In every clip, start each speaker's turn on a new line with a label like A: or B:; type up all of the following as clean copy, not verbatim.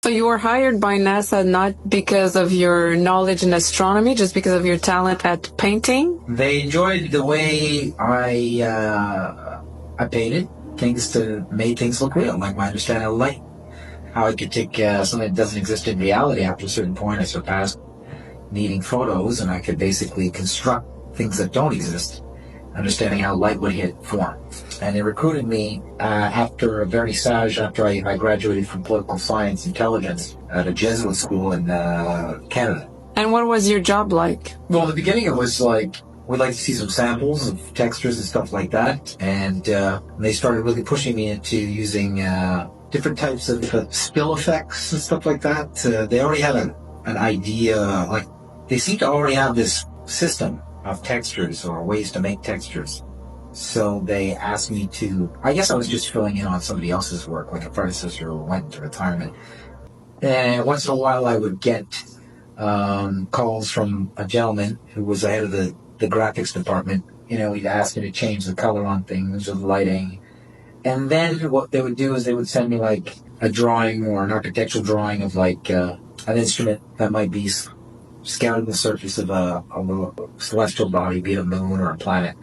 A: So you were hired by NASA not because of your knowledge in astronomy, just because of your talent at painting?
B: They enjoyed the way I painted things made things look real, like my understanding of light. How I could take something that doesn't exist in reality. After a certain point, I surpassed needing photos, and I could basically construct things that don't exist, understanding how light would hit form. And they recruited me after a vernissage, after I graduated from political science intelligence at a Jesuit school in Canada.
A: And what was your job like?
B: Well, in the beginning, it was like, we'd like to see some samples of textures and stuff like that. And they started really pushing me into using different types of spill effects and stuff like that. They already had an idea, like they seem to already have this system of textures or ways to make textures. So they asked me to, I guess I was just filling in on somebody else's work, like a predecessor who went into retirement. And once in a while I would get calls from a gentleman who was the head of the graphics department. You know, he'd ask me to change the color on things or the lighting. And then what they would do is they would send me like a drawing or an architectural drawing of like an instrument that might be scouting the surface of a celestial body, be it a moon or a planet.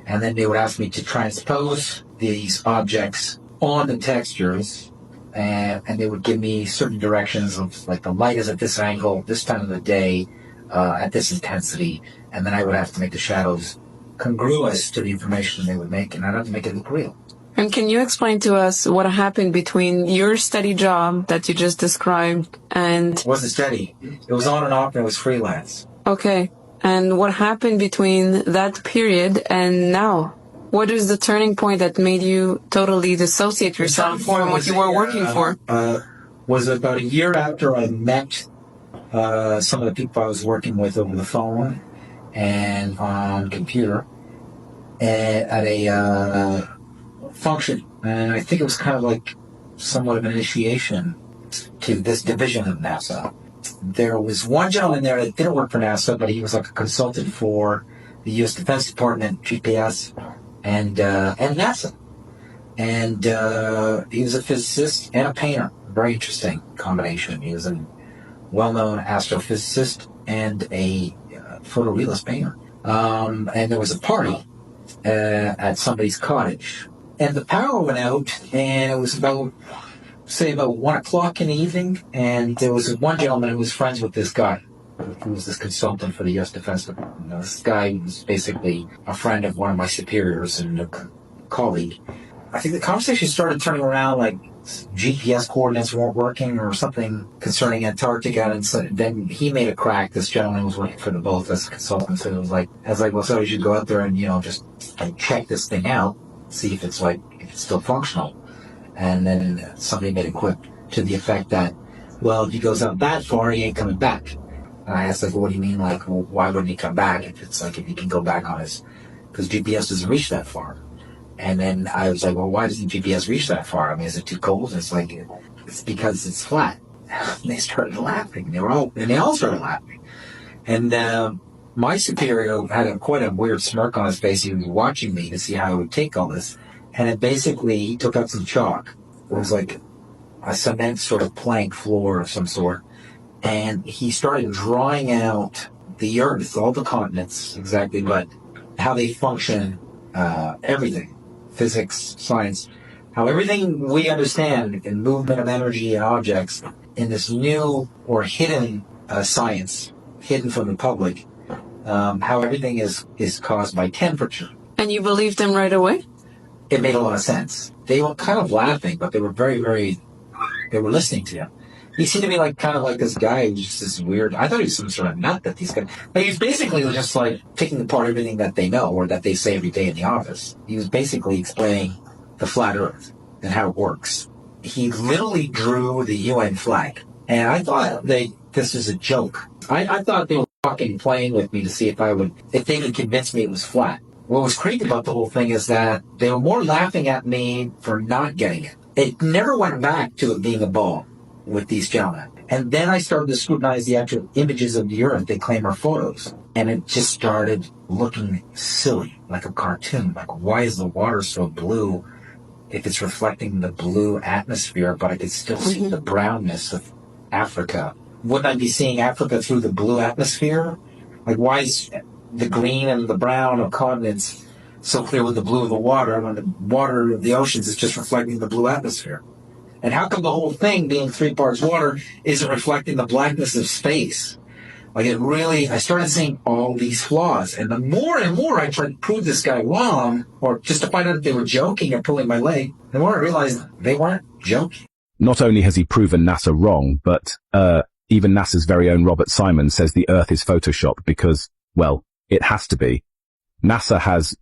B: And then they would ask me to transpose these objects on the textures, and they would give me certain directions of like the light is at this angle, this time of the day, at this intensity, and then I would have to make the shadows congruous to the information they would make, and I'd have to make it look real.
A: And can you explain to us what happened between your steady job that you just described and...
B: It wasn't steady. It was on and off, and it was freelance.
A: Okay. And what happened between that period and now? What is the turning point that made you totally dissociate yourself from what you were working for?
B: Was about a year after I met some of the people I was working with over the phone and on computer at a function. And I think it was kind of like somewhat of an initiation to this division of NASA. There was one gentleman there that didn't work for NASA, but he was like a consultant for the U.S. Defense Department, GPS, and NASA. And he was a physicist and a painter. Very interesting combination. He was a well-known astrophysicist and a photorealist painter. And there was a party at somebody's cottage. And the power went out, and it was about 1 o'clock in the evening, and there was one gentleman who was friends with this guy, who was this consultant for the U.S. Defense Department. This guy was basically a friend of one of my superiors and a colleague. I think the conversation started turning around like GPS coordinates weren't working or something concerning Antarctica, and so then he made a crack. This gentleman was working for the both as a consultant, so it was like, I was like, well, so you should go out there and, you know, just check this thing out, see if it's still functional. And then somebody made a quip to the effect that, well, if he goes out that far, he ain't coming back. And I asked, like, well, what do you mean? Like, well, why wouldn't he come back if he can go back on his, because GPS doesn't reach that far. And then I was like, well, why doesn't GPS reach that far? I mean, is it too cold? And it's like, it's because it's flat. And they started laughing. They all started laughing. And my superior had quite a weird smirk on his face. He was watching me to see how I would take all this. And it basically, he took out some chalk. It was like a cement sort of plank floor of some sort. And he started drawing out the Earth, all the continents, exactly, but how they function, everything, physics, science, how everything we understand in movement of energy and objects in this new or hidden science, hidden from the public, how everything is caused by temperature.
A: And you believed them right away?
B: It made a lot of sense. They were kind of laughing, but they were they were listening to him. He seemed to be like kind of like this guy who's just this weird, I thought he was some sort of nut that these guys, but he was basically just like taking apart everything that they know or that they say every day in the office. He was basically explaining the flat Earth and how it works. He literally drew the UN flag, and I thought this was a joke. I thought they were fucking playing with me to see if they could convince me it was flat. What was creepy about the whole thing is that they were more laughing at me for not getting it. It never went back to it being a ball with these gentlemen. And then I started to scrutinize the actual images of the Earth they claim are photos. And it just started looking silly, like a cartoon. Like, why is the water so blue if it's reflecting the blue atmosphere, but I could still see the brownness of Africa? Wouldn't I be seeing Africa through the blue atmosphere? Like, why is the green and the brown of continents so clear with the blue of the water when the water of the oceans is just reflecting the blue atmosphere? And how come the whole thing, being 3 parts water, isn't reflecting the blackness of space? Like, I started seeing all these flaws. And the more and more I tried to prove this guy wrong, or just to find out if they were joking or pulling my leg, the more I realized they weren't joking.
C: Not only has he proven NASA wrong, but even NASA's very own Robert Simon says the Earth is photoshopped because, well, it has to be. NASA has,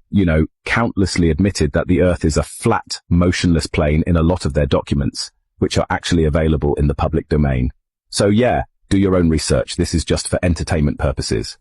C: countlessly admitted that the Earth is a flat, motionless plane in a lot of their documents, which are actually available in the public domain. So yeah, do your own research. This is just for entertainment purposes.